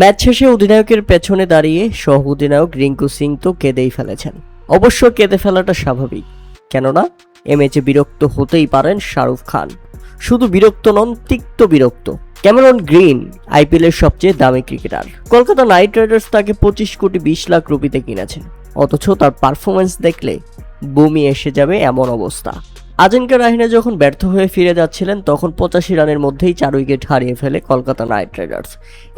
Match শেষে অধিনায়কের পেছনে দাঁড়িয়ে সহ অধিনায়ক রিঙ্কু সিং তো কেঁদেই ফেলেছেন। অবশ্য কেঁদে ফেলাটা স্বাভাবিক, কেননা এ ম্যাচে বিরক্ত হতেই পারেন শাহরুখ খান। শুধু বিরক্ত নন, তিক্ত বিরক্ত। ক্যামেরন গ্রিন আইপিএলের সবচেয়ে দামি ক্রিকেটার। কলকাতা নাইট রাইডার্স তাকে 25 কোটি 20 লাখ রুপিতে কিনেছে, অথচ তার পারফরমেন্স দেখলে বমি এসে যাবে এমন অবস্থা। আজিঙ্কা রাহিনে যখন ব্যর্থ হয়ে ফিরে যাচ্ছিলেন, তখন 85 রানের মধ্যেই 4 উইকেট হারিয়ে ফেলে কলকাতা নাইট রাইডার্স।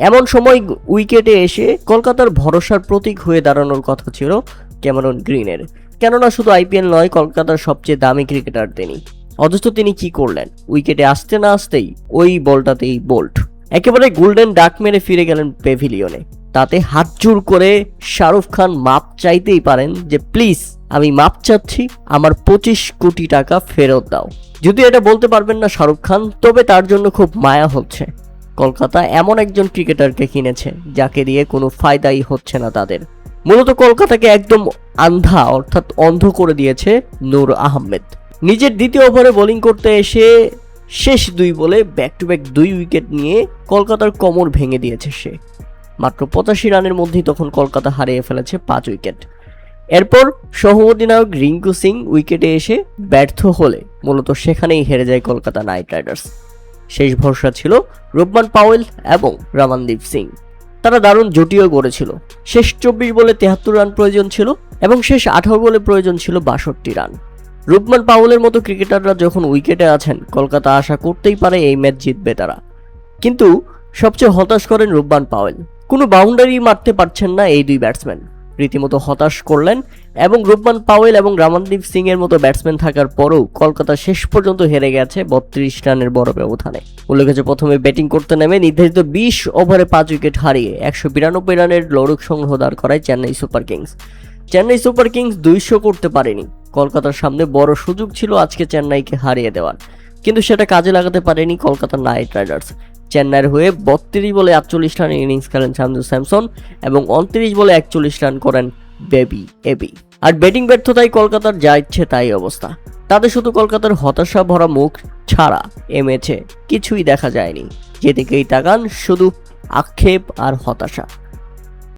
এমন সময় উইকেটে এসে কলকাতার ভরসার প্রতীক হয়ে দাঁড়ানোর কথা ছিল ক্যামেরন গ্রিনের, কেননা শুধু আইপিএল নয়, কলকাতার সবচেয়ে দামি ক্রিকেটার তিনি। অথচ তিনি কি করলেন? উইকেটে আসতে না আসতেই ওই বলটাতেই বোল্ট, একেবারে গোল্ডেন ডাক মেরে ফিরে গেলেন পেভিলিয়নে। তাতে হাত জোড় করে শাহরুখ খান মাপ চাইতেই পারেন যে প্লিজ আমি মাপ চাচ্ছি, আমার 25 কোটি টাকা ফেরত দাও। যদি এটা বলতে পারবেন না শাহরুখ খান, তবে তার জন্য খুব মায়া হচ্ছে। কলকাতা এমন একজন ক্রিকেটারকে কিনেছে যাকে দিয়ে কোনো ফায়দাই হচ্ছে না তাদের। মূলত কলকাতাকে একদম আন্ধা অর্থাৎ অন্ধ করে দিয়েছে নূর আহমেদ। নিজের দ্বিতীয় ওভারে বোলিং করতে এসে শেষ 2 বলে ব্যাক টু ব্যাক 2 উইকেট নিয়ে কলকাতার কোমর ভেঙে দিয়েছে সে। মাত্র 85 রানের মধ্যেই তখন কলকাতা হারিয়ে ফেলেছে 5 উইকেট। এরপর সহ অধিনায়ক রিঙ্কু সিং উইকেটে এসে ব্যর্থ হলে মূলত সেখানেই হেরে যায় কলকাতা নাইট রাইডার্স। শেষ ভরসা ছিল রুবমান পাওয়েল এবং রমনদীপ সিং। তারা দারুণ জুটিও গড়েছিল। শেষ 24 বলে 73 রান প্রয়োজন ছিল এবং শেষ 18 বলে প্রয়োজন ছিল 62 রান। রুবমান পাওয়েলের মতো ক্রিকেটাররা যখন উইকেটে আছেন, কলকাতা আশা করতেই পারে এই ম্যাচ জিতবে তারা। কিন্তু সবচেয়ে হতাশ করেন রুবমান পাওয়েল। কোনো বাউন্ডারি মারতে পারছেন না এই 2 ব্যাটসম্যান, রীতিমতো হতাশ করলেন। এবং রুবমান পাওয়েল এবং রমনদীপ সিং এর মতো ব্যাটসম্যান থাকার পরেও কলকাতা শেষ পর্যন্ত হেরে গেছে 32 রানের বড় ব্যবধানে। উল্লেখ্য, প্রথমে ব্যাটিং করতে নেমে নির্ধারিত 20 ওভারে 5 উইকেট হারিয়ে 192 রানের লড়ক সংগ্রহ দাঁড় করায় Chennai Super Kings. Chennai Super Kings 200 করতে পারেনি। কলকাতার সামনে বড় সুযোগ ছিল আজকে চেন্নাইকে হারিয়ে দেওয়ার, কিন্তু সেটা কাজে লাগাতে পারেনি কলকাতা নাইট রাইডার্স। চেন্নাইয়ের হয়ে 32 বলে 48 রানের ইনিংস খেলেন সঞ্জু স্যামসন এবং 29 বলে 41 রান করেন বেবি এবি। আর ব্যাটিং ব্যর্থতায় কলকাতার যা ইচ্ছে তাই অবস্থা। তাদের শুধু কলকাতার হতাশা ভরা মুখ ছাড়া এ ম্যাচে কিছুই দেখা যায়নি। যেদিকেই তাকান শুধু আক্ষেপ আর হতাশা।